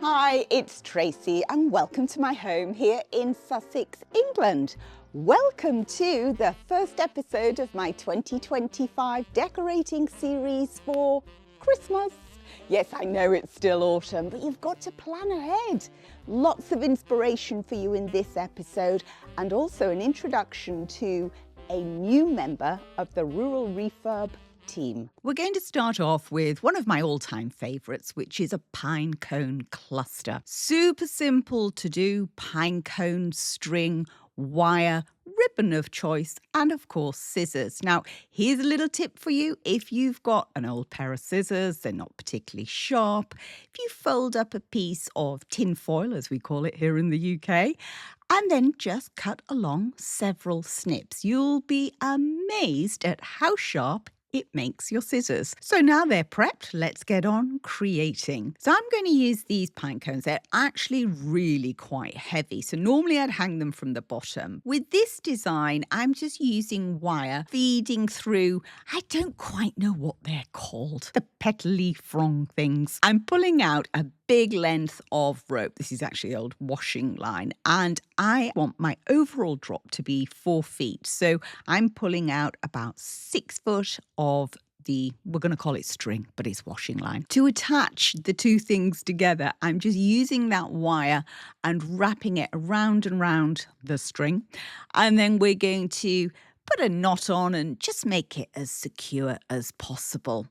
Hi, it's Tracey and welcome to my home here in Sussex, England. Welcome to the first episode of my 2025 decorating series for Christmas. Yes, I know it's still autumn, but you've got to plan ahead. Lots of inspiration for you in this episode and also an introduction to a new member of the Rural Refurb team. We're going to start off with one of my all-time favourites, which is a pine cone cluster. Super simple to do, pine cone, string, wire, ribbon of choice, and of course scissors. Now, here's a little tip for you. If you've got an old pair of scissors, they're not particularly sharp, if you fold up a piece of tin foil, as we call it here in the UK, and then just cut along several snips, you'll be amazed at how sharp it makes your scissors. So now they're prepped, let's get on creating. So I'm going to use these pine cones. They're actually really quite heavy. So normally I'd hang them from the bottom. With this design, I'm just using wire feeding through, I don't quite know what they're called, the petally frond things. I'm pulling out a big length of rope. This is actually old washing line, and I want my overall drop to be 4 feet. So I'm pulling out about 6 foot of we're going to call it string, but it's washing line. To attach the two things together, I'm just using that wire and wrapping it around and round the string. And then we're going to put a knot on and just make it as secure as possible.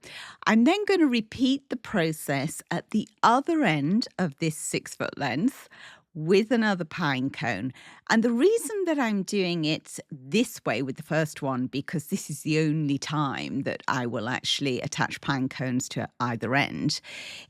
I'm then going to repeat the process at the other end of this 6 foot length with another pine cone. And the reason that I'm doing it this way with the first one, because this is the only time that I will actually attach pine cones to either end,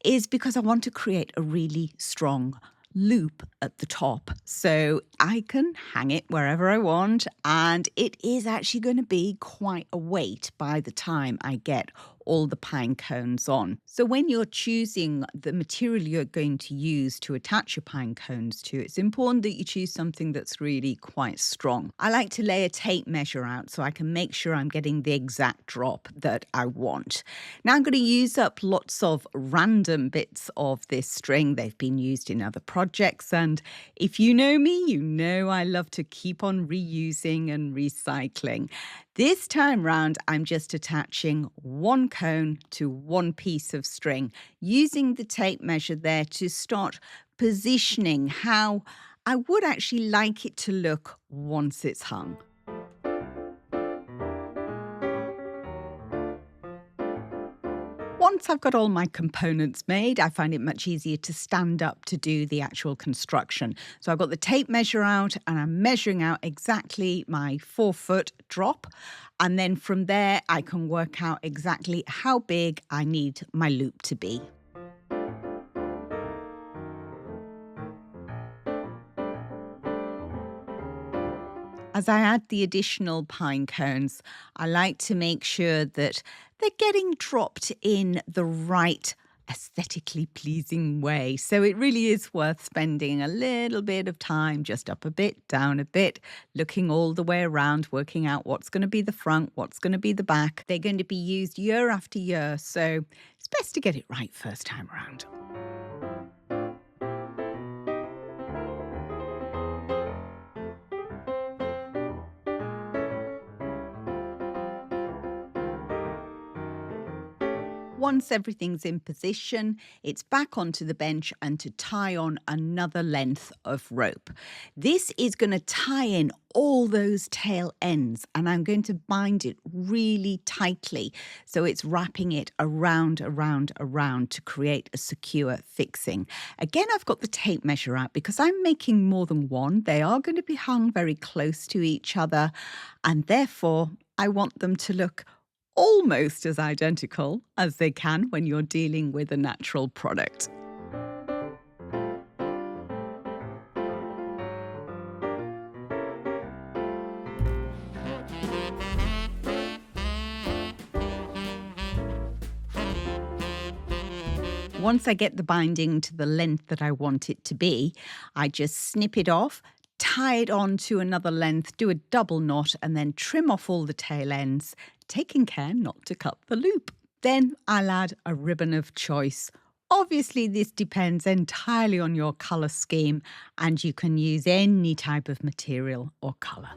is because I want to create a really strong loop at the top so I can hang it wherever I want, and it is actually going to be quite a weight by the time I get all the pine cones on. So when you're choosing the material you're going to use to attach your pine cones to, it's important that you choose something that's really quite strong. I like to lay a tape measure out so I can make sure I'm getting the exact drop that I want. Now I'm going to use up lots of random bits of this string. They've been used in other projects, and if you know me, you know I love to keep on reusing and recycling. This time round, I'm just attaching one cone to one piece of string, using the tape measure there to start positioning how I would actually like it to look once it's hung. Once I've got all my components made, I find it much easier to stand up to do the actual construction. So I've got the tape measure out and I'm measuring out exactly my 4 foot drop. And then from there, I can work out exactly how big I need my loop to be. As I add the additional pine cones, I like to make sure that they're getting dropped in the right aesthetically pleasing way. So it really is worth spending a little bit of time, just up a bit, down a bit, looking all the way around, working out what's going to be the front, what's going to be the back. They're going to be used year after year, so it's best to get it right first time around. Once everything's in position, it's back onto the bench and to tie on another length of rope. This is going to tie in all those tail ends, and I'm going to bind it really tightly so it's wrapping it around to create a secure fixing. Again, I've got the tape measure out because I'm making more than one. They are going to be hung very close to each other, and therefore I want them to look almost as identical as they can when you're dealing with a natural product. Once I get the binding to the length that I want it to be, I just snip it off, tie it on to another length, do a double knot, and then trim off all the tail ends, taking care not to cut the loop. Then I'll add a ribbon of choice Obviously, this depends entirely on your colour scheme, and you can use any type of material or colour.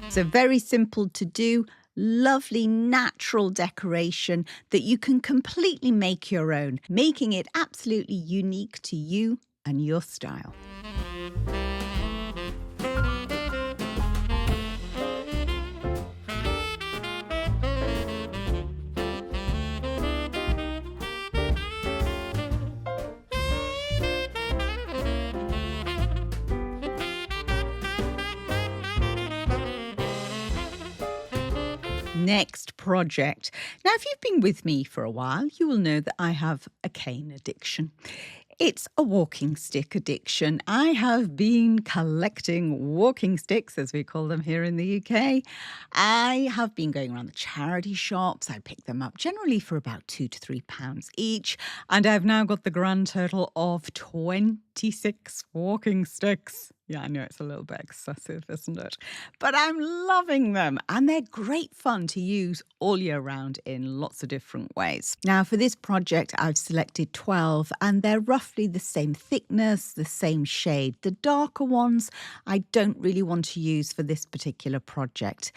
So very simple to do, lovely natural decoration that you can completely make your own, making it absolutely unique to you and your style. Next project. Now, if you've been with me for a while, you will know that I have a cane addiction. It's a walking stick addiction. I have been collecting walking sticks, as we call them here in the UK. I have been going around the charity shops. I pick them up generally for about £2 to £3 each. And I've now got the grand total of 26 walking sticks. Yeah, I know it's a little bit excessive, isn't it? But I'm loving them, and they're great fun to use all year round in lots of different ways. Now, for this project, I've selected 12, and they're roughly the same thickness, the same shade. The darker ones I don't really want to use for this particular project.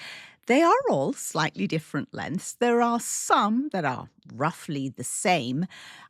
They are all slightly different lengths. There are some that are roughly the same,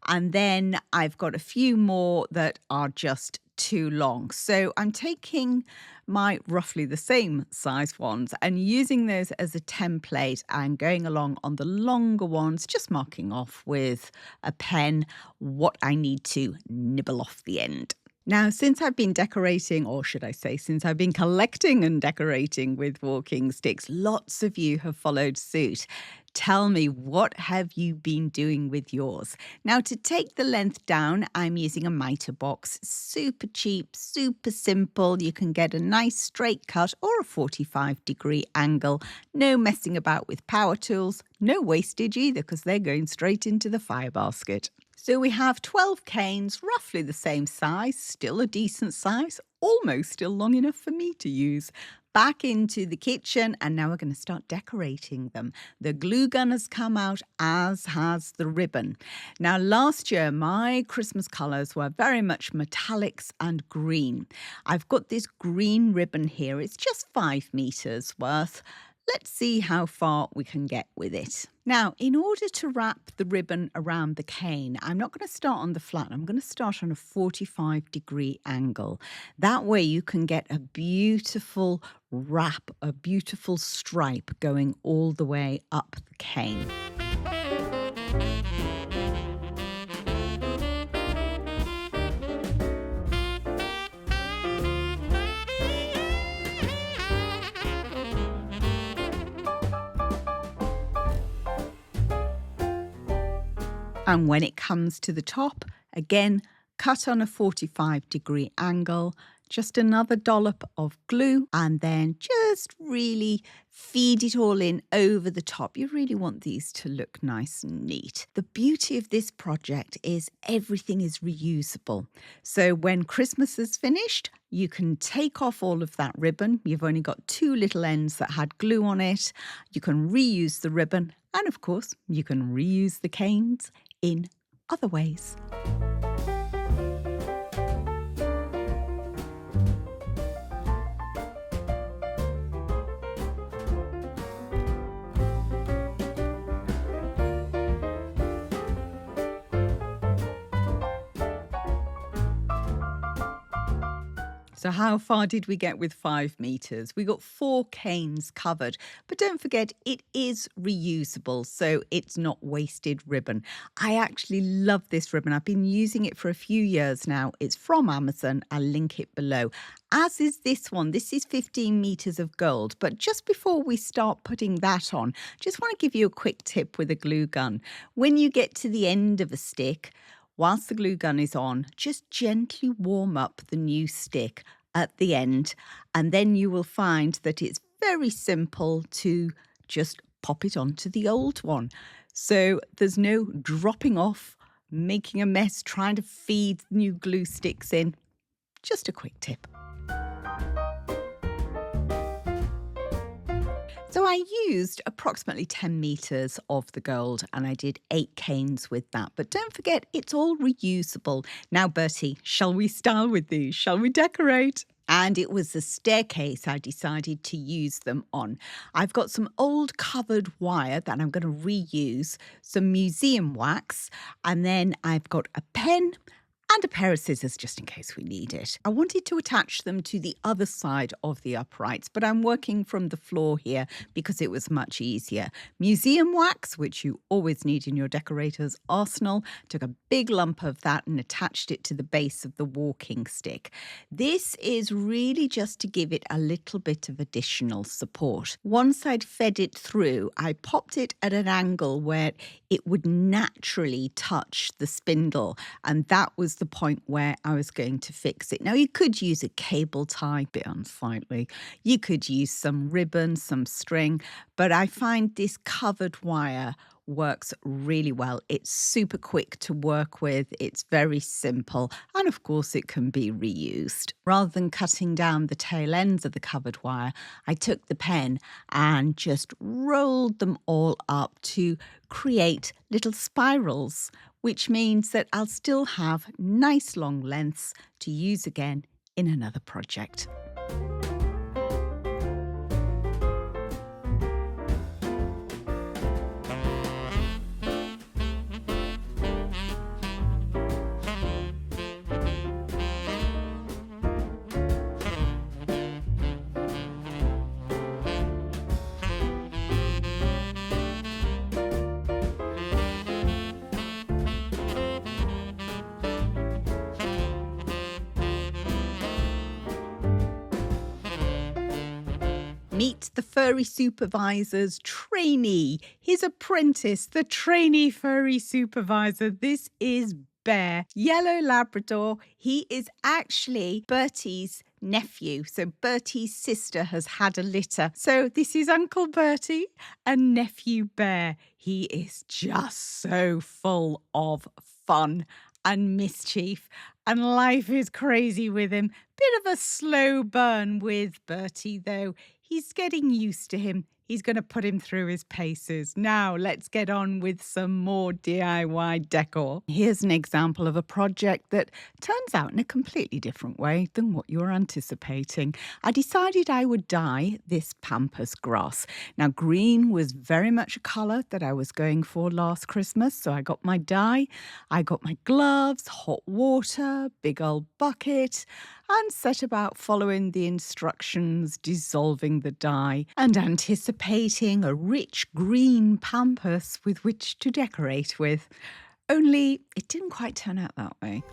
and then I've got a few more that are just too long. So I'm taking my roughly the same size ones and using those as a template and going along on the longer ones, just marking off with a pen what I need to nibble off the end. Now, since I've been decorating, or should I say, since I've been collecting and decorating with walking sticks, lots of you have followed suit. Tell me, what have you been doing with yours? Now, to take the length down, I'm using a mitre box. Super cheap, super simple. You can get a nice straight cut or a 45-degree angle. No messing about with power tools. No wastage either, because they're going straight into the fire basket. So we have 12 canes, roughly the same size, still a decent size, almost still long enough for me to use. Back into the kitchen, and now we're going to start decorating them. The glue gun has come out, as has the ribbon. Now, last year, my Christmas colours were very much metallics and green. I've got this green ribbon here. It's just 5 metres worth. Let's see how far we can get with it. Now, in order to wrap the ribbon around the cane, I'm not going to start on the flat. I'm going to start on a 45-degree angle. That way you can get a beautiful wrap, a beautiful stripe going all the way up the cane. And when it comes to the top, again, cut on a 45-degree angle, just another dollop of glue, and then just really feed it all in over the top. You really want these to look nice and neat. The beauty of this project is everything is reusable. So when Christmas is finished, you can take off all of that ribbon. You've only got 2 little ends that had glue on it. You can reuse the ribbon, and of course, you can reuse the canes in other ways. So how far did we get with 5 metres? We got 4 canes covered. But don't forget, it is reusable, so it's not wasted ribbon. I actually love this ribbon. I've been using it for a few years now. It's from Amazon. I'll link it below. As is this one. This is 15 metres of gold. But just before we start putting that on, just want to give you a quick tip with a glue gun. When you get to the end of a stick, whilst the glue gun is on, just gently warm up the new stick at the end, and then you will find that it's very simple to just pop it onto the old one. So there's no dropping off, making a mess, trying to feed new glue sticks in. Just a quick tip. So I used approximately 10 metres of the gold and I did 8 canes with that. But don't forget, it's all reusable. Now, Bertie, shall we style with these? Shall we decorate? And it was the staircase I decided to use them on. I've got some old covered wire that I'm going to reuse, some museum wax, and then I've got a pen and a pair of scissors just in case we need it. I wanted to attach them to the other side of the uprights, but I'm working from the floor here because it was much easier. Museum wax, which you always need in your decorator's arsenal, took a big lump of that and attached it to the base of the walking stick. This is really just to give it a little bit of additional support. Once I'd fed it through, I popped it at an angle where it would naturally touch the spindle, and that was the point where I was going to fix it. Now, you could use a cable tie, a bit unsightly. You could use some ribbon, some string, but I find this covered wire works really well. It's super quick to work with. It's very simple. And of course, it can be reused. Rather than cutting down the tail ends of the covered wire, I took the pen and just rolled them all up to create little spirals, which means that I'll still have nice long lengths to use again in another project. Meet the furry supervisor's trainee, his apprentice, the trainee furry supervisor. This is Bear, yellow Labrador. He is actually Bertie's nephew. So Bertie's sister has had a litter. So this is Uncle Bertie and nephew Bear. He is just so full of fun and mischief, and life is crazy with him. Bit of a slow burn with Bertie, though. He's getting used to him. He's going to put him through his paces. Now, let's get on with some more DIY decor. Here's an example of a project that turns out in a completely different way than what you were anticipating. I decided I would dye this Pampas grass. Now, green was very much a colour that I was going for last Christmas, so I got my dye, I got my gloves, hot water, big old bucket, and set about following the instructions, dissolving the dye, and anticipating a rich green pampas with which to decorate with. Only it didn't quite turn out that way.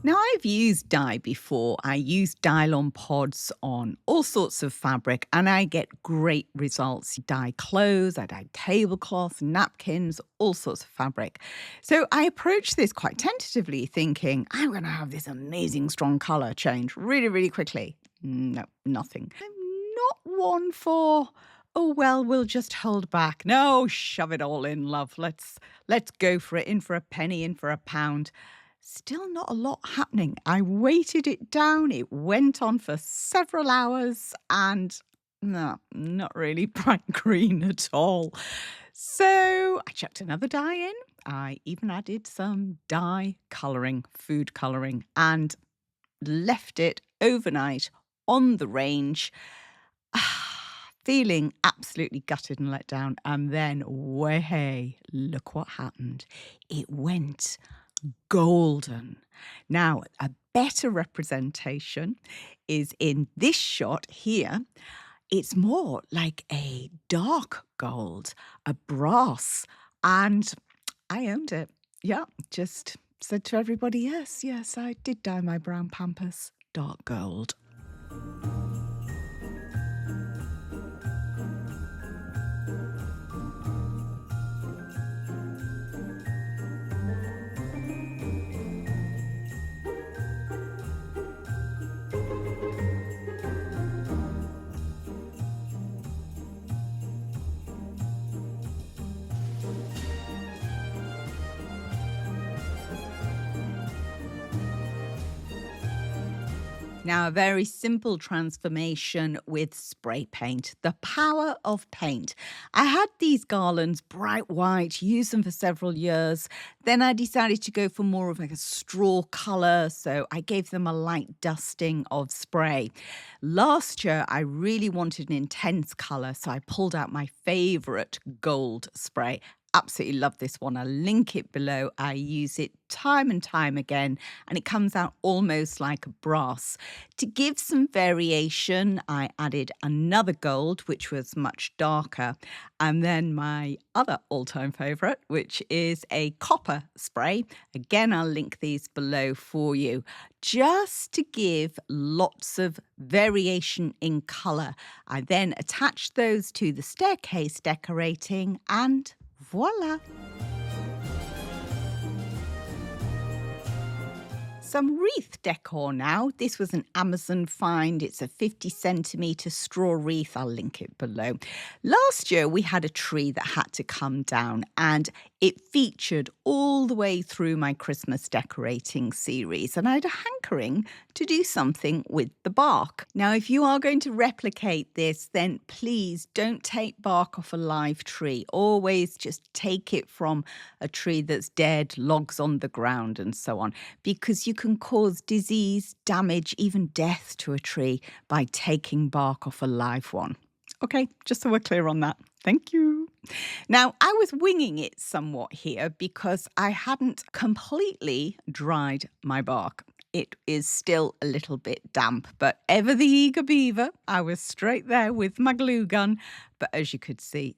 Now, I've used dye before. I use dye-on pods on all sorts of fabric and I get great results. Dye clothes, I dye tablecloths, napkins, all sorts of fabric. So I approached this quite tentatively thinking, I'm going to have this amazing strong colour change really, really quickly. No, nothing. I'm not one for, oh, well, we'll just hold back. No, shove it all in, love. Let's go for it. In for a penny, in for a pound. Still not a lot happening. I weighted it down. It went on for several hours and no, not really bright green at all. So I chucked another dye in. I even added some dye colouring, food colouring, and left it overnight on the range. Feeling absolutely gutted and let down. And then, way, look what happened. It went golden. Now, a better representation is in this shot here. It's more like a dark gold, a brass, and I owned it. Yeah, just said to everybody, yes, I did dye my brown Pampas dark gold. Now, a very simple transformation with spray paint. The power of paint. I had these garlands bright white, used them for several years. Then I decided to go for more of like a straw colour, so I gave them a light dusting of spray. Last year, I really wanted an intense colour, so I pulled out my favourite gold spray. Absolutely love this one. I'll link it below. I use it time and time again, and it comes out almost like a brass. To give some variation, I added another gold, which was much darker, and then my other all-time favourite, which is a copper spray. Again, I'll link these below for you, just to give lots of variation in colour. I then attached those to the staircase decorating, and voila! Some wreath decor now. This was an Amazon find. It's a 50 centimetre straw wreath. I'll link it below. Last year we had a tree that had to come down, and it featured all the way through my Christmas decorating series, and I had a hankering to do something with the bark. Now, if you are going to replicate this, then please don't take bark off a live tree. Always just take it from a tree that's dead, logs on the ground and so on, because you can cause disease, damage, even death to a tree by taking bark off a live one. Okay, just so we're clear on that. Thank you. Now, I was winging it somewhat here because I hadn't completely dried my bark. It is still a little bit damp, but ever the eager beaver, I was straight there with my glue gun. But as you could see,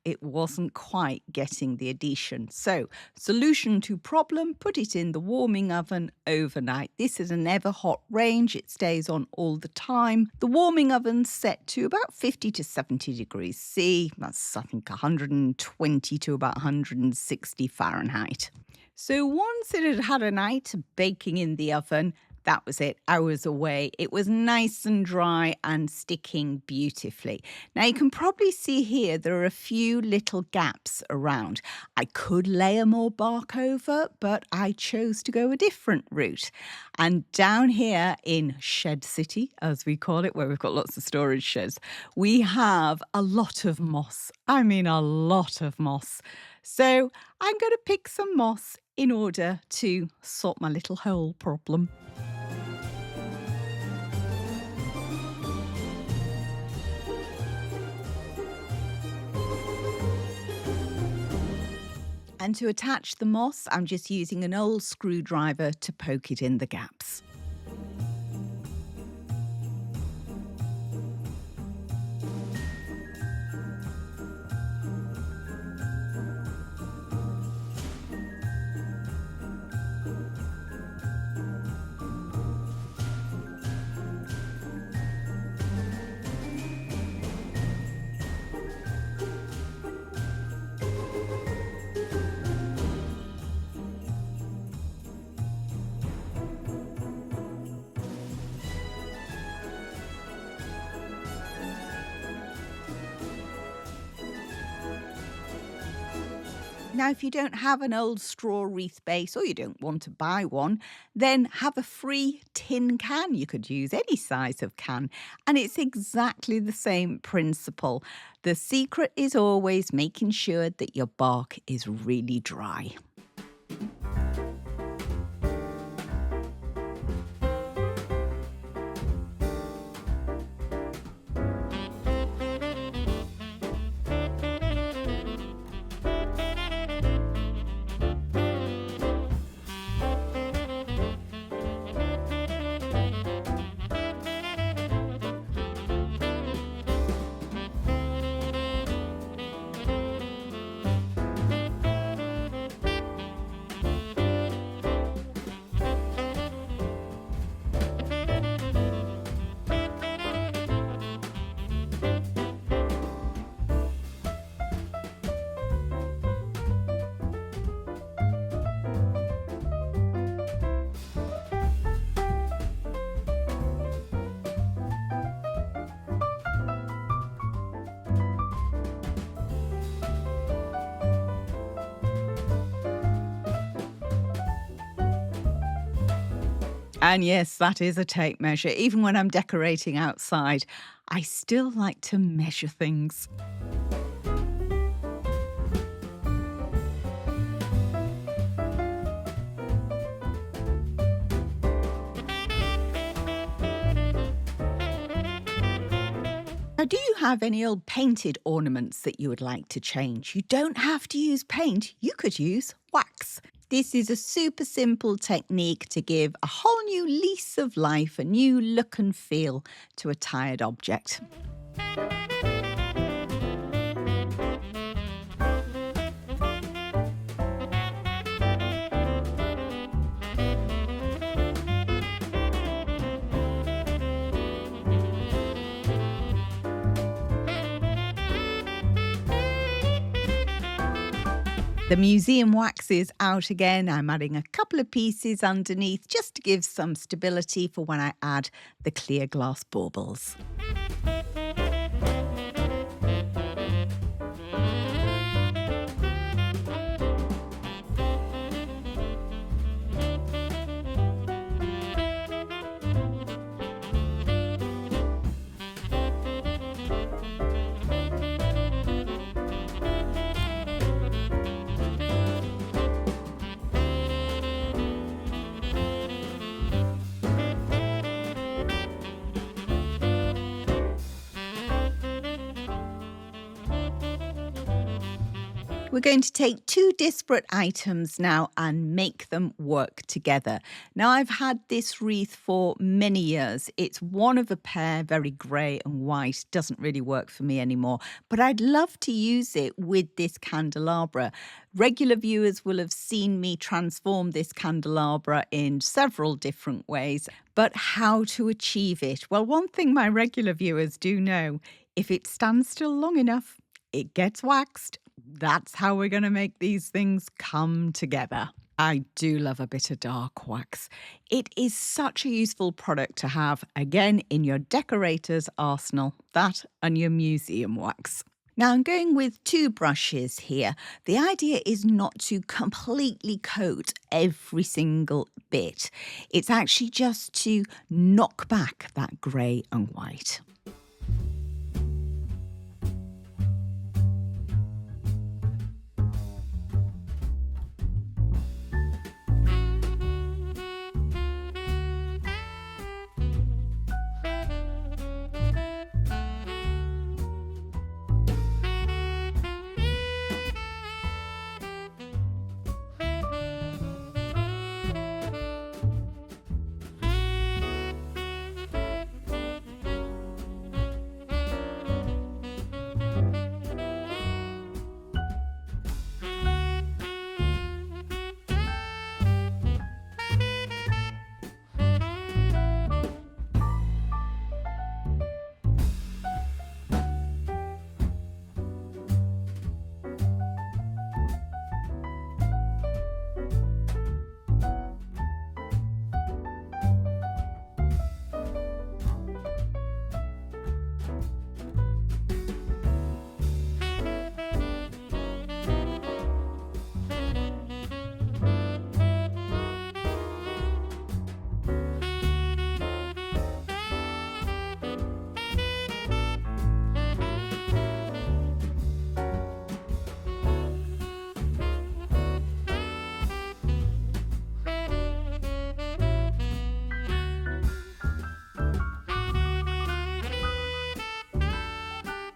it wasn't quite getting the adhesion. So, solution to problem, put it in the warming oven overnight. This is an ever hot range. It stays on all the time. The warming oven's set to about 50 to 70 degrees C. That's, I think, 120 to about 160 Fahrenheit. So once it had had a night baking in the oven, that was it. I was away. It was nice and dry and sticking beautifully. Now you can probably see here there are a few little gaps around. I could layer more bark over, but I chose to go a different route. And down here in Shed City, as we call it, where we've got lots of storage sheds, we have a lot of moss. I mean, a lot of moss. So I'm going to pick some moss in order to sort my little hole problem. And to attach the moss, I'm just using an old screwdriver to poke it in the gaps. Now, if you don't have an old straw wreath base or you don't want to buy one, then have a free tin can. You could use any size of can, and it's exactly the same principle. The secret is always making sure that your bark is really dry. And yes, that is a tape measure. Even when I'm decorating outside, I still like to measure things. Now, do you have any old painted ornaments that you would like to change? You don't have to use paint, you could use wax. This is a super simple technique to give a whole new lease of life, a new look and feel to a tired object. The museum wax is out again. I'm adding a couple of pieces underneath just to give some stability for when I add the clear glass baubles. We're going to take two disparate items now and make them work together. Now, I've had this wreath for many years. It's one of a pair, very grey and white. Doesn't really work for me anymore. But I'd love to use it with this candelabra. Regular viewers will have seen me transform this candelabra in several different ways. But how to achieve it? Well, one thing my regular viewers do know, if it stands still long enough, it gets waxed. That's how we're going to make these things come together. I do love a bit of dark wax. It is such a useful product to have, again, in your decorator's arsenal, that and your museum wax. Now, I'm going with two brushes here. The idea is not to completely coat every single bit. It's actually just to knock back that grey and white.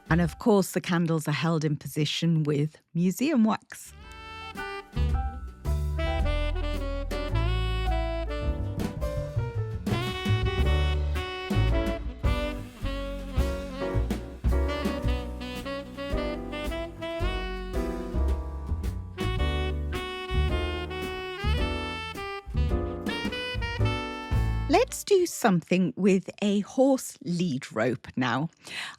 And of course, the candles are held in position with museum wax. Let's do something with a horse lead rope now.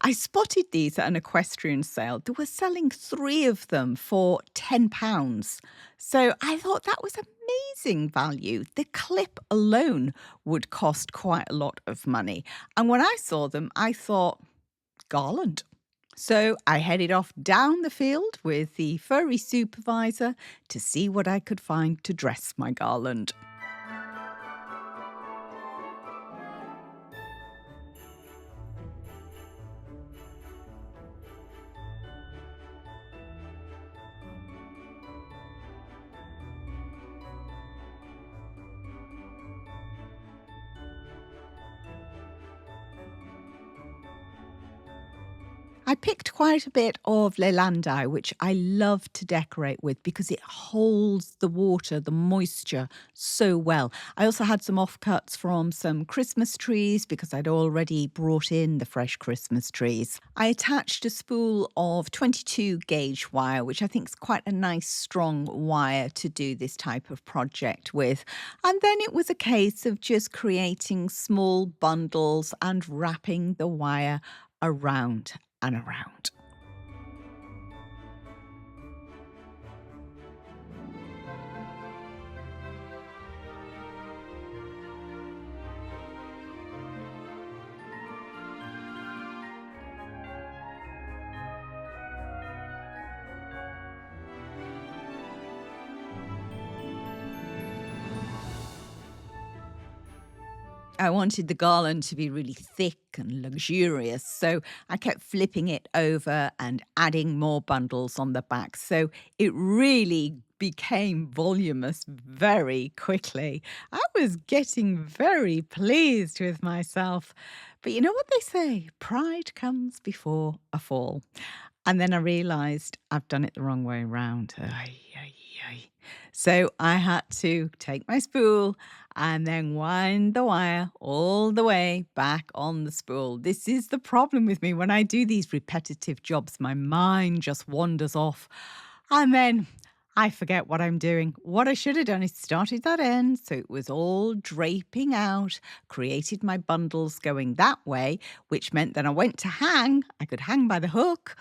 I spotted these at an equestrian sale. They were selling 3 of them for £10. So I thought that was amazing value. The clip alone would cost quite a lot of money. And when I saw them, I thought, Garland. So I headed off down the field with the Furry supervisor to see what I could find to dress my garland. I picked quite a bit of Leylandii, which I love to decorate with because it holds the water, the moisture so well. I also had some offcuts from some Christmas trees because I'd already brought in the fresh Christmas trees. I attached a spool of 22 gauge wire, which I think is quite a nice strong wire to do this type of project with. And then it was a case of just creating small bundles and wrapping the wire around and around. I wanted the garland to be really thick and luxurious, so I kept flipping it over and adding more bundles on the back. So it really became voluminous very quickly. I was getting very pleased with myself. But you know what they say? Pride comes before a fall. And then I realised I've done it the wrong way around. Ay, ay, ay. So I had to take my spool and then wind the wire all the way back on the spool. This is the problem with me. When I do these repetitive jobs, my mind just wanders off. And then I forget what I'm doing. What I should have done is started that end so it was all draping out, created my bundles going that way, which meant that I went to hang. I could hang by the hook,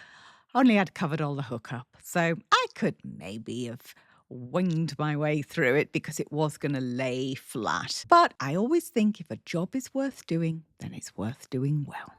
only I'd covered all the hook up. So I could maybe have winged my way through it because it was going to lay flat. But I always think if a job is worth doing, then it's worth doing well.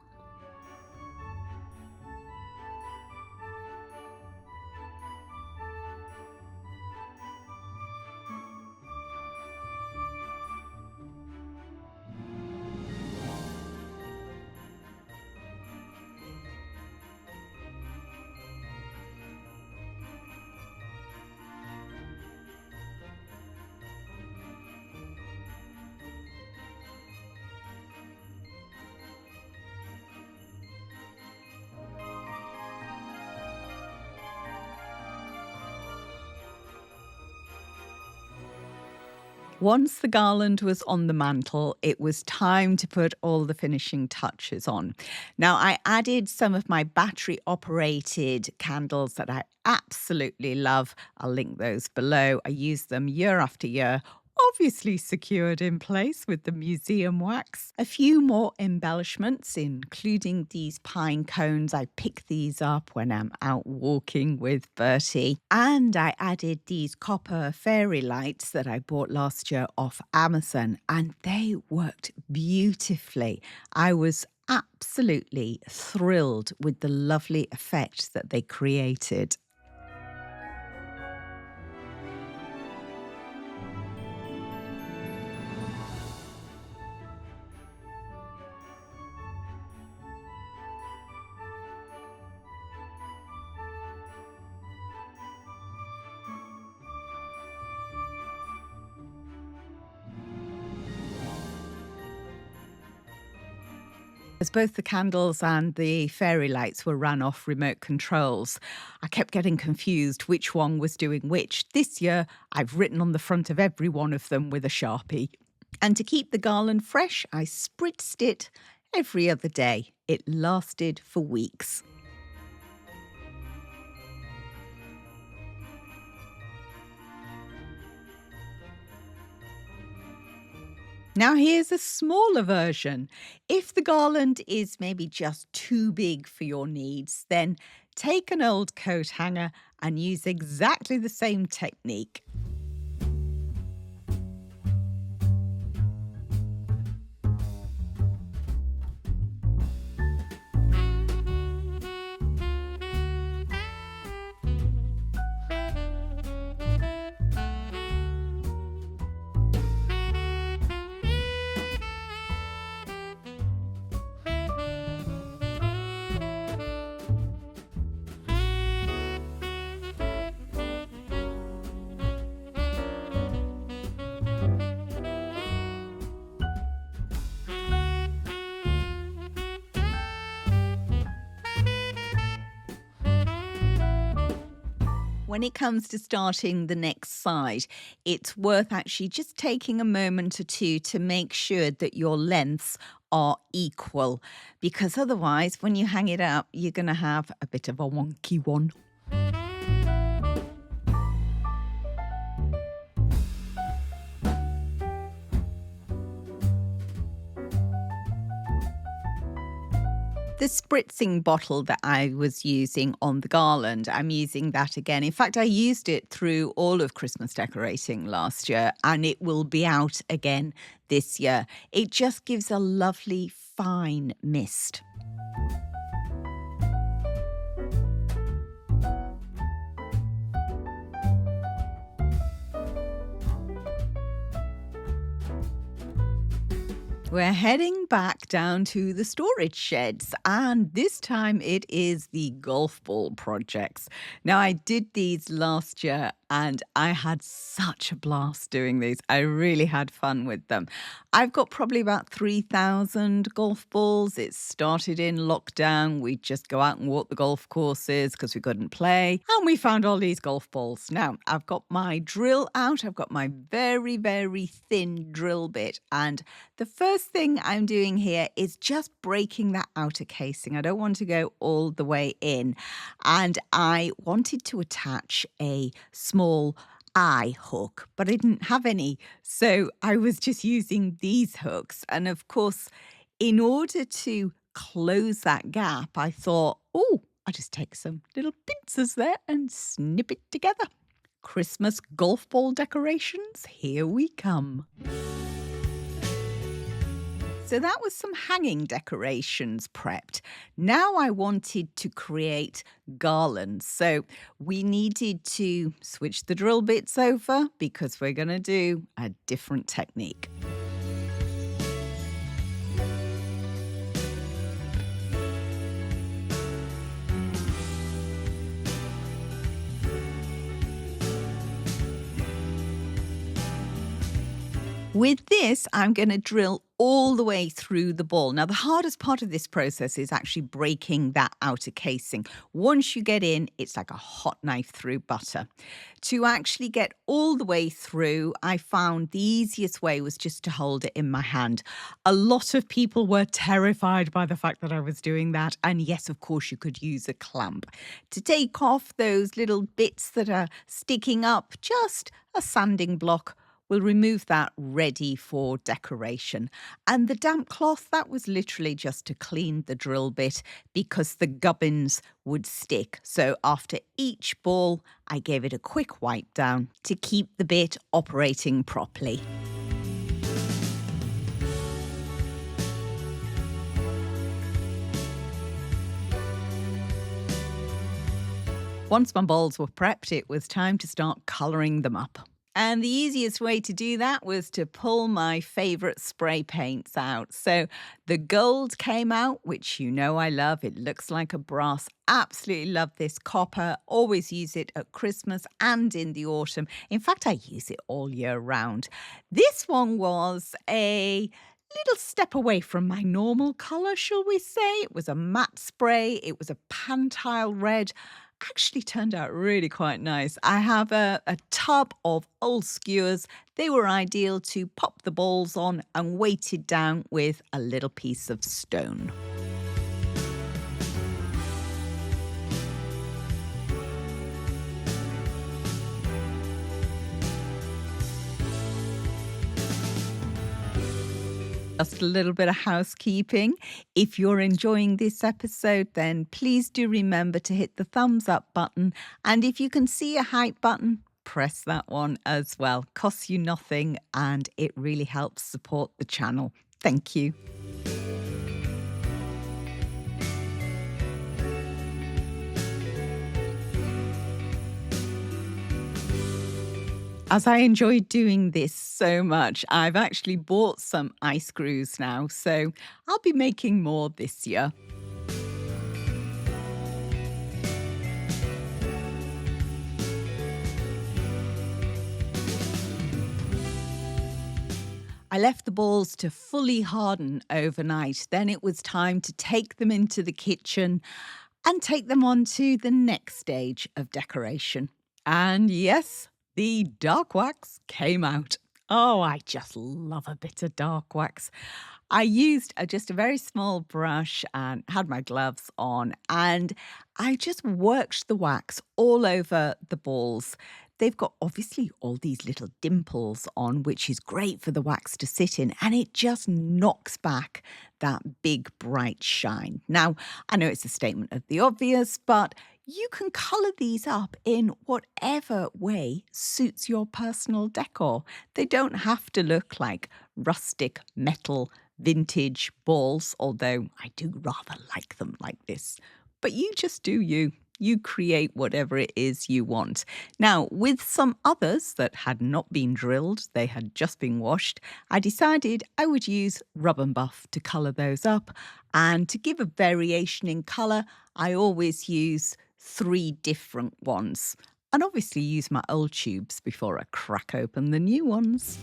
Once the garland was on the mantle, it was time to put all the finishing touches on. Now, I added some of my battery-operated candles that I absolutely love. I'll link those below. I use them year after year, obviously secured in place with the museum wax. A few more embellishments, including these pine cones. I pick these up when I'm out walking with Bertie. And I added these copper fairy lights that I bought last year off Amazon, and they worked beautifully. I was absolutely thrilled with the lovely effect that they created. As both the candles and the fairy lights were run off remote controls, I kept getting confused which one was doing which. This year, I've written on the front of every one of them with a Sharpie. And to keep the garland fresh, I spritzed it every other day. It lasted for weeks. Now here's a smaller version. If the garland is maybe just too big for your needs, then take an old coat hanger and use exactly the same technique. when it comes to starting the next side, it's worth actually just taking a moment or two to make sure that your lengths are equal, because otherwise when you hang it up, you're going to have a bit of a wonky one. The spritzing bottle that I was using on the Garland, I'm using that again. In fact, I used it through all of Christmas decorating last year, and it will be out again this year. It just gives a lovely fine mist. We're heading back down to the storage sheds, and this time it is the golf ball projects. Now, I did these last year and I had such a blast doing these. I really had fun with them. I've got probably about 3,000 golf balls. It started in lockdown. We'd just go out and walk the golf courses because we couldn't play, and we found all these golf balls. Now, I've got my drill out. I've got my very, very thin drill bit, and the first thing I'm doing here is just breaking that outer casing. I don't want to go all the way in, and I wanted to attach a small eye hook, but I didn't have any, so I was just using these hooks. And of course, in order to close that gap, I thought, oh, I'll just take some little pincers there and snip it together. Christmas golf ball decorations, here we come. So that was some hanging decorations prepped. Now I wanted to create garlands. So we needed to switch the drill bits over because we're going to do a different technique. With this, I'm going to drill all the way through the ball. Now, the hardest part of this process is actually breaking that outer casing. Once you get in, it's like a hot knife through butter. To actually get all the way through, I found the easiest way was just to hold it in my hand. A lot of people were terrified by the fact that I was doing that. And yes, of course, you could use a clamp. To take off those little bits that are sticking up, just a sanding block. We'll remove that ready for decoration. And the damp cloth, that was literally just to clean the drill bit because the gubbins would stick. So after each ball, I gave it a quick wipe down to keep the bit operating properly. Once my balls were prepped, it was time to start colouring them up. And the easiest way to do that was to pull my favourite spray paints out. So the gold came out, which you know I love. It looks like a brass. Absolutely love this copper. Always use it at Christmas and in the autumn. In fact, I use it all year round. This one was a little step away from my normal colour, shall we say. It was a matte spray. It was a Pantile red. Actually turned out really quite nice. I have a tub of old skewers. They were ideal to pop the balls on and weighted down with a little piece of stone. Just a little bit of housekeeping. If you're enjoying this episode, then please do remember to hit the thumbs up button. And if you can see a hype button, press that one as well. Costs you nothing and it really helps support the channel. Thank you. As I enjoyed doing this so much, I've actually bought some ice screws now, so I'll be making more this year. I left the balls to fully harden overnight. Then it was time to take them into the kitchen and take them on to the next stage of decoration. And yes, the dark wax came out. Oh, I just love a bit of dark wax. I used just a very small brush and had my gloves on, and I just worked the wax all over the balls. They've got obviously all these little dimples on, which is great for the wax to sit in, and it just knocks back that big bright shine. Now, I know it's a statement of the obvious, but you can colour these up in whatever way suits your personal decor. They don't have to look like rustic metal vintage balls, although I do rather like them like this. But you just do you. You create whatever it is you want. Now, with some others that had not been drilled, they had just been washed, I decided I would use Rub and Buff to colour those up. And to give a variation in colour, I always use 3 different ones. And obviously use my old tubes before I crack open the new ones.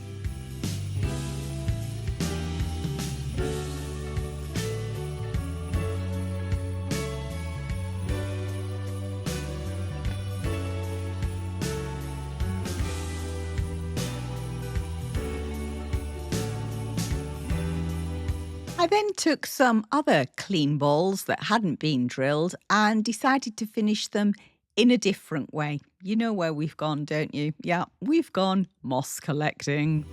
I then took some other clean balls that hadn't been drilled and decided to finish them in a different way. You know where we've gone, don't you? Yeah, we've gone moss collecting.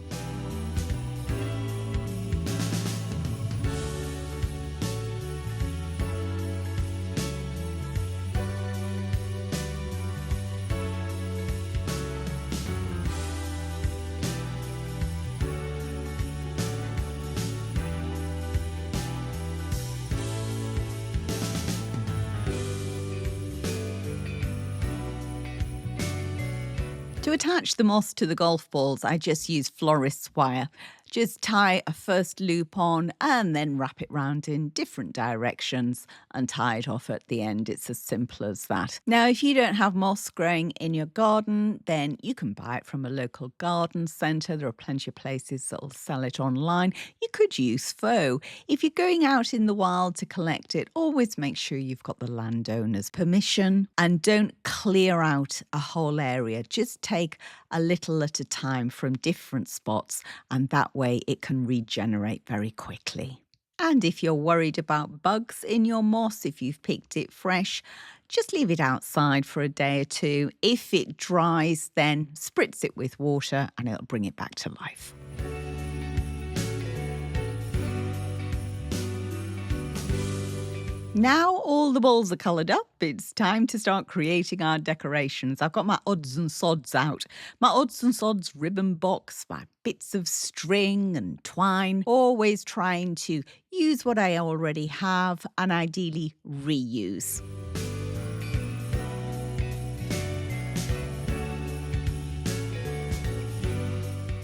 To attach the moss to the golf balls, I just use florist's wire. Just tie a first loop on and then wrap it round in different directions and tie it off at the end. It's as simple as that. Now, if you don't have moss growing in your garden, then you can buy it from a local garden centre. There are plenty of places that will sell it online. You could use faux. If you're going out in the wild to collect it, always make sure you've got the landowner's permission and don't clear out a whole area. Just take a little at a time from different spots, and that way it can regenerate very quickly. And if you're worried about bugs in your moss, if you've picked it fresh, just leave it outside for a day or two. If it dries, then spritz it with water and it'll bring it back to life. Now all the balls are coloured up, it's time to start creating our decorations. I've got my odds and sods out. My odds and sods ribbon box, my bits of string and twine. Always trying to use what I already have and ideally reuse.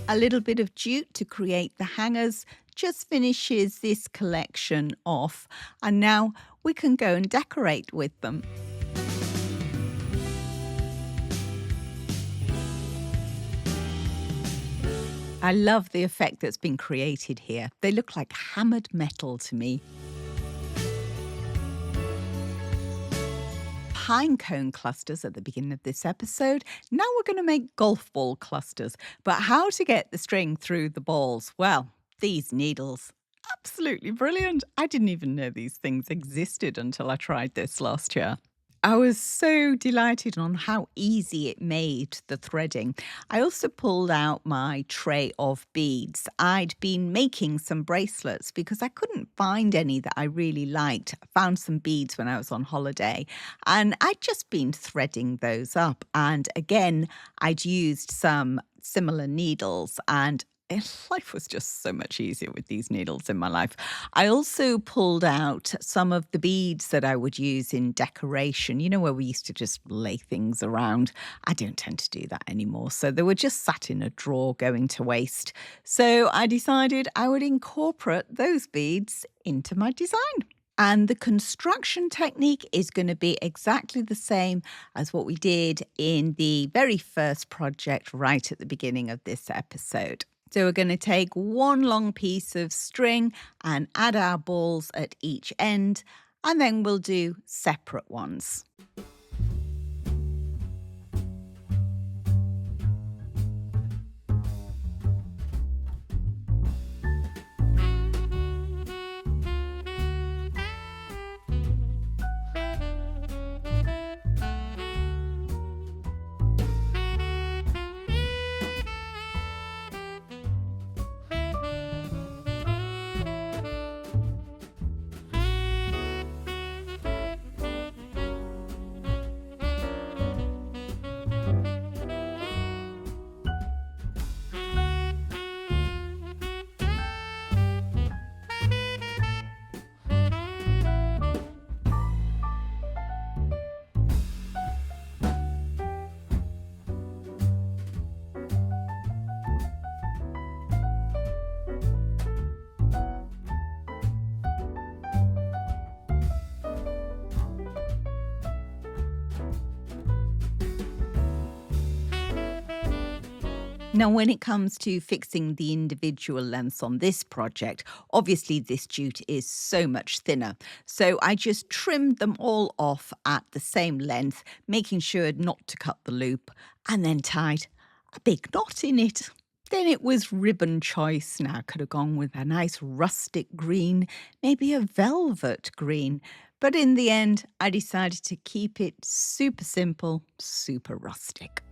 A little bit of jute to create the hangers just finishes this collection off, and now we can go and decorate with them. I love the effect that's been created here. They look like hammered metal to me. Pine cone clusters at the beginning of this episode. Now we're going to make golf ball clusters. But how to get the string through the balls? Well, these needles. Absolutely brilliant. I didn't even know these things existed until I tried this last year. I was so delighted on how easy it made the threading. I also pulled out my tray of beads. I'd been making some bracelets because I couldn't find any that I really liked. I found some beads when I was on holiday and I'd just been threading those up. And again, I'd used some similar needles and life was just so much easier with these needles in my life. I also pulled out some of the beads that I would use in decoration, you know, where we used to just lay things around. I don't tend to do that anymore. So they were just sat in a drawer going to waste. So I decided I would incorporate those beads into my design. And the construction technique is going to be exactly the same as what we did in the very first project right at the beginning of this episode. So we're going to take one long piece of string and add our balls at each end, and then we'll do separate ones. Now, when it comes to fixing the individual lengths on this project, obviously this jute is so much thinner. So I just trimmed them all off at the same length, making sure not to cut the loop, and then tied a big knot in it. Then it was ribbon choice. Now I could have gone with a nice rustic green, maybe a velvet green. But in the end, I decided to keep it super simple, super rustic.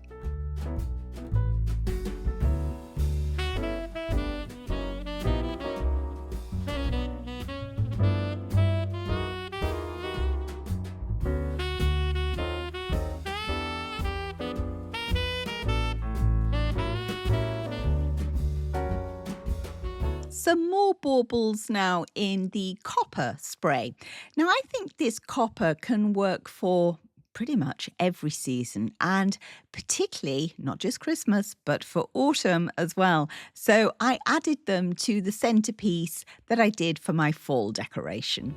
Some more baubles now in the copper spray. Now, I think this copper can work for pretty much every season, and particularly not just Christmas, but for autumn as well. So I added them to the centerpiece that I did for my fall decoration.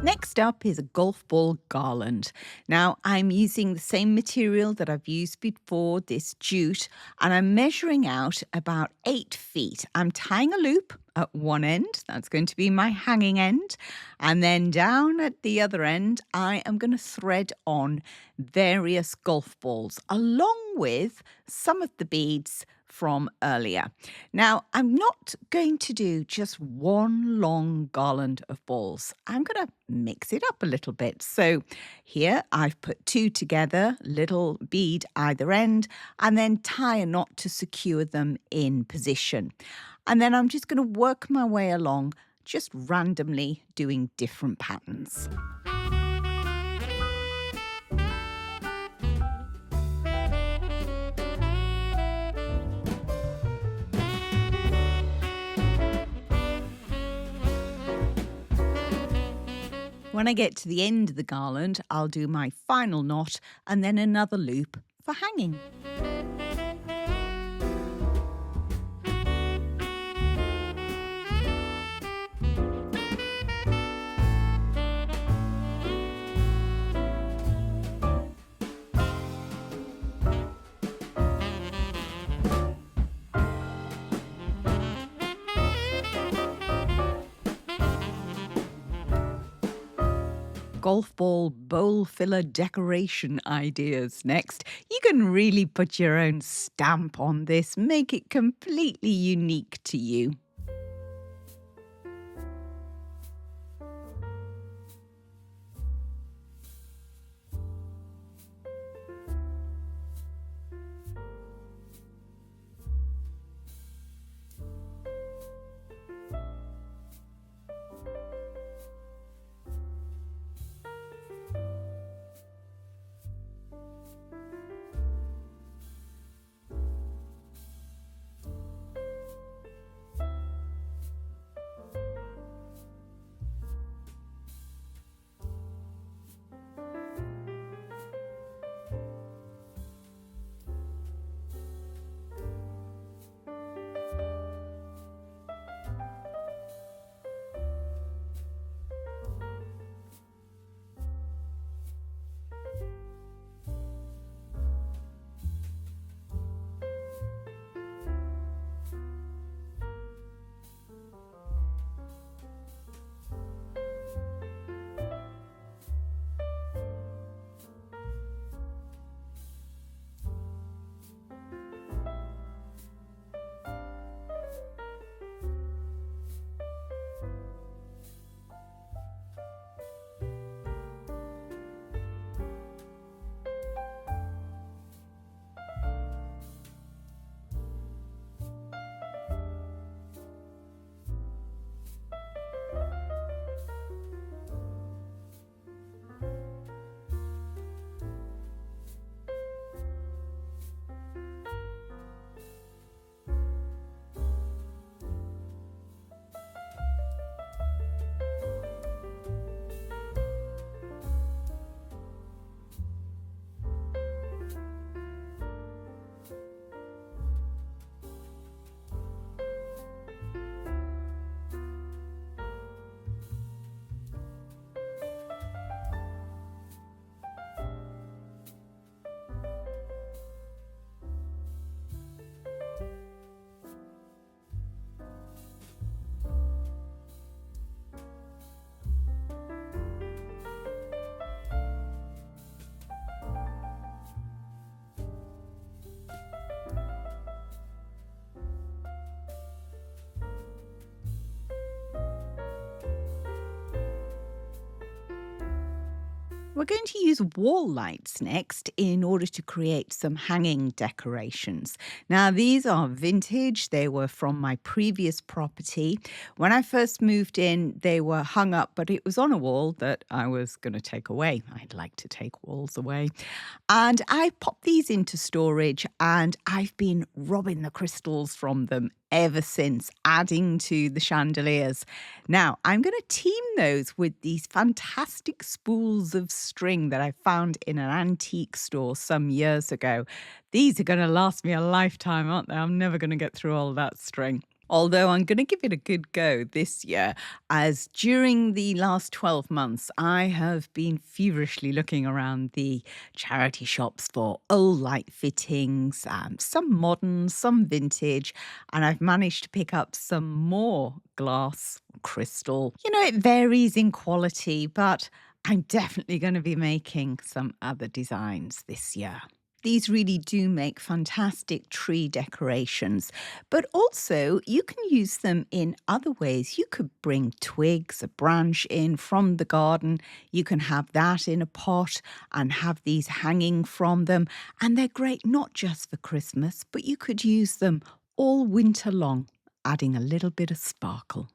Next up is a golf ball garland. Now, I'm using the same material that I've used before, this jute, and I'm measuring out about 8 feet. I'm tying a loop at one end, that's going to be my hanging end, and then down at the other end, I am going to thread on various golf balls, along with some of the beads from earlier. Now, I'm not going to do just one long garland of balls. I'm going to mix it up a little bit. So here I've put 2 together, little bead either end, and then tie a knot to secure them in position. And then I'm just going to work my way along, just randomly doing different patterns. When I get to the end of the garland, I'll do my final knot and then another loop for hanging. Golf ball bowl filler decoration ideas next. You can really put your own stamp on this, make it completely unique to you. We're going to use wall lights next in order to create some hanging decorations. Now, these are vintage. They were from my previous property. When I first moved in, they were hung up, but it was on a wall that I was going to take away. I'd like to take walls away. And I popped these into storage, and I've been robbing the crystals from them ever since, adding to the chandeliers. Now, I'm going to team those with these fantastic spools of string that I found in an antique store some years ago. These are going to last me a lifetime, aren't they? I'm never going to get through all that string. Although I'm going to give it a good go this year, as during the last 12 months, I have been feverishly looking around the charity shops for old light fittings, some modern, some vintage, and I've managed to pick up some more glass, crystal. You know, it varies in quality, but I'm definitely going to be making some other designs this year. These really do make fantastic tree decorations, but also you can use them in other ways. You could bring twigs, a branch in from the garden. You can have that in a pot and have these hanging from them. And they're great not just for Christmas, but you could use them all winter long, adding a little bit of sparkle.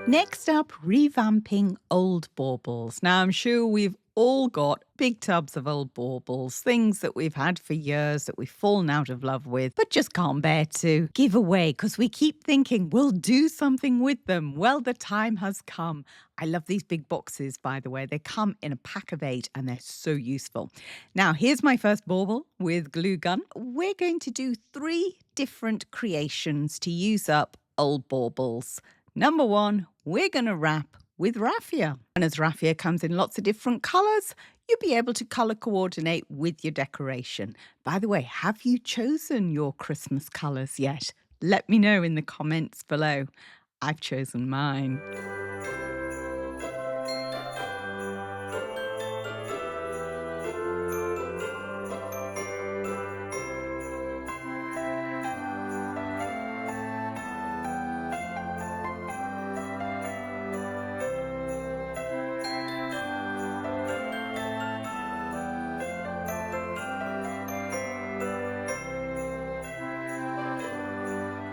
Next up, revamping old baubles. Now, I'm sure we've all got big tubs of old baubles, things that we've had for years that we've fallen out of love with, but just can't bear to give away because we keep thinking we'll do something with them. Well, the time has come. I love these big boxes, by the way. They come in a pack of 8 and they're so useful. Now, here's my first bauble with glue gun. We're going to do 3 different creations to use up old baubles. Number 1, we're going to wrap with raffia. And as raffia comes in lots of different colours, you'll be able to colour coordinate with your decoration. By the way, have you chosen your Christmas colours yet? Let me know in the comments below. I've chosen mine.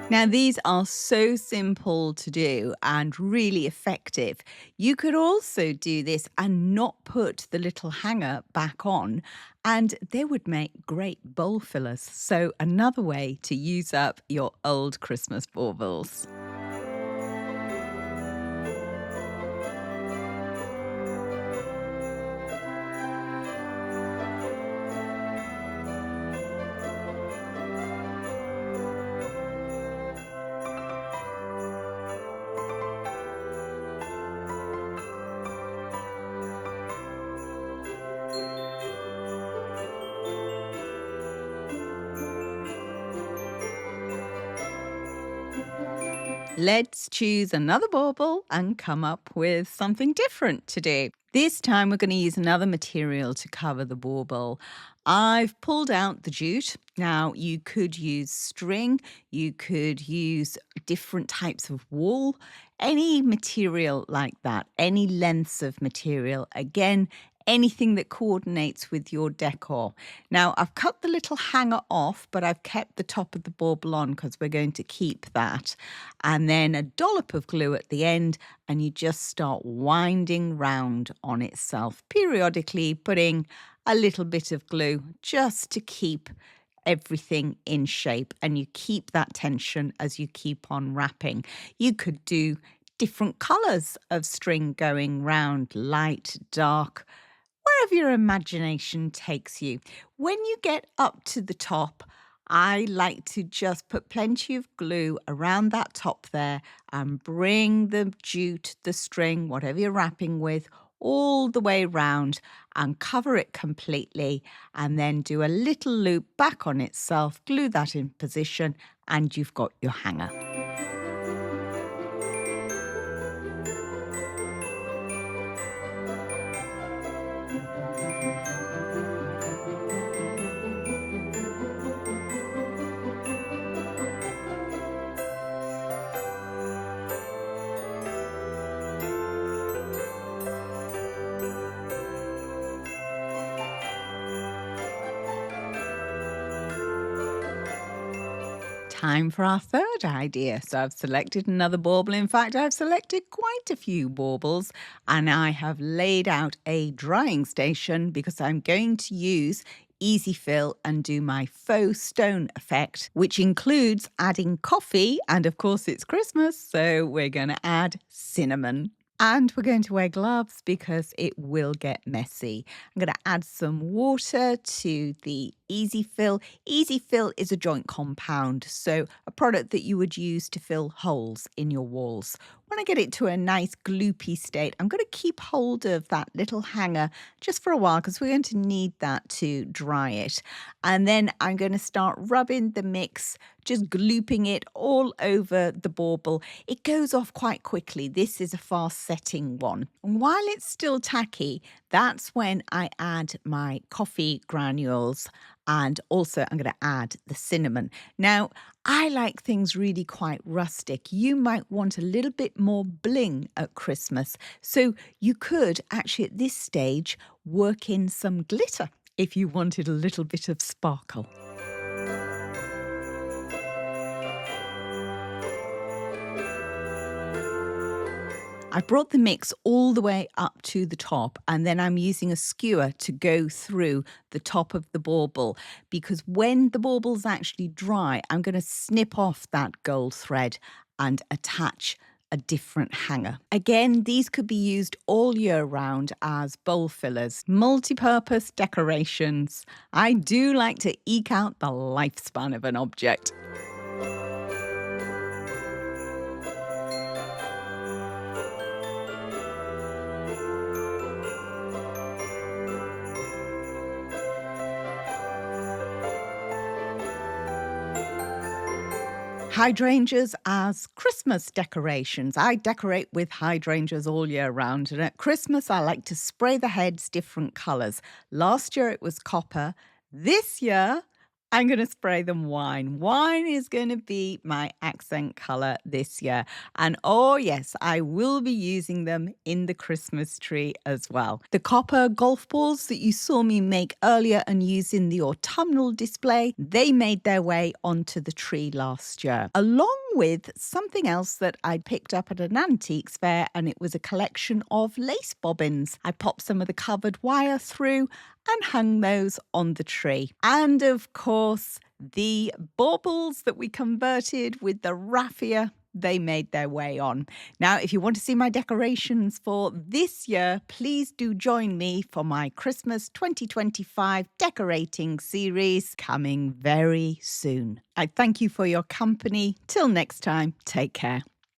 Now, these are so simple to do and really effective. You could also do this and not put the little hanger back on, and they would make great bowl fillers. So another way to use up your old Christmas baubles. Let's choose another bauble and come up with something different to do. This time we're going to use another material to cover the bauble. I've pulled out the jute. Now you could use string, you could use different types of wool, any material like that, any lengths of material. Again, anything that coordinates with your decor. Now, I've cut the little hanger off, but I've kept the top of the bauble on because we're going to keep that. And then a dollop of glue at the end, and you just start winding round on itself, periodically putting a little bit of glue just to keep everything in shape, and you keep that tension as you keep on wrapping. You could do different colours of string going round, light, dark, wherever your imagination takes you. When you get up to the top, I like to just put plenty of glue around that top there and bring the jute, the string, whatever you're wrapping with, all the way round and cover it completely, and then do a little loop back on itself, glue that in position, and you've got your hanger. Time for our third idea. So I've selected another bauble. In fact, I've selected quite a few baubles, and I have laid out a drying station because I'm going to use easy fill and do my faux stone effect, which includes adding coffee, and of course it's Christmas, so we're going to add cinnamon. And we're going to wear gloves because it will get messy. I'm going to add some water to the Easy Fill. Easy Fill is a joint compound, so a product that you would use to fill holes in your walls. When I get it to a nice gloopy state, I'm going to keep hold of that little hanger just for a while because we're going to need that to dry it. And then I'm going to start rubbing the mix, just glooping it all over the bauble. It goes off quite quickly. This is a fast setting one. And while it's still tacky, that's when I add my coffee granules, and also I'm going to add the cinnamon. Now, I like things really quite rustic. You might want a little bit more bling at Christmas. So you could actually at this stage work in some glitter if you wanted a little bit of sparkle. I brought the mix all the way up to the top, and then I'm using a skewer to go through the top of the bauble, because when the bauble's actually dry, I'm going to snip off that gold thread and attach a different hanger. Again, these could be used all year round as bowl fillers, multi-purpose decorations. I do like to eke out the lifespan of an object. Hydrangeas as Christmas decorations. I decorate with hydrangeas all year round, and at Christmas I like to spray the heads different colours. Last year it was copper. This year I'm going to spray them wine. Wine is going to be my accent colour this year. And oh yes, I will be using them in the Christmas tree as well. The copper golf balls that you saw me make earlier and use in the autumnal display, they made their way onto the tree last year, along with something else that I picked up at an antiques fair, and it was a collection of lace bobbins. I popped some of the covered wire through and hung those on the tree. And of course, the baubles that we converted with the raffia, they made their way on. Now, if you want to see my decorations for this year, please do join me for my Christmas 2025 decorating series coming very soon. I thank you for your company. Till next time, take care.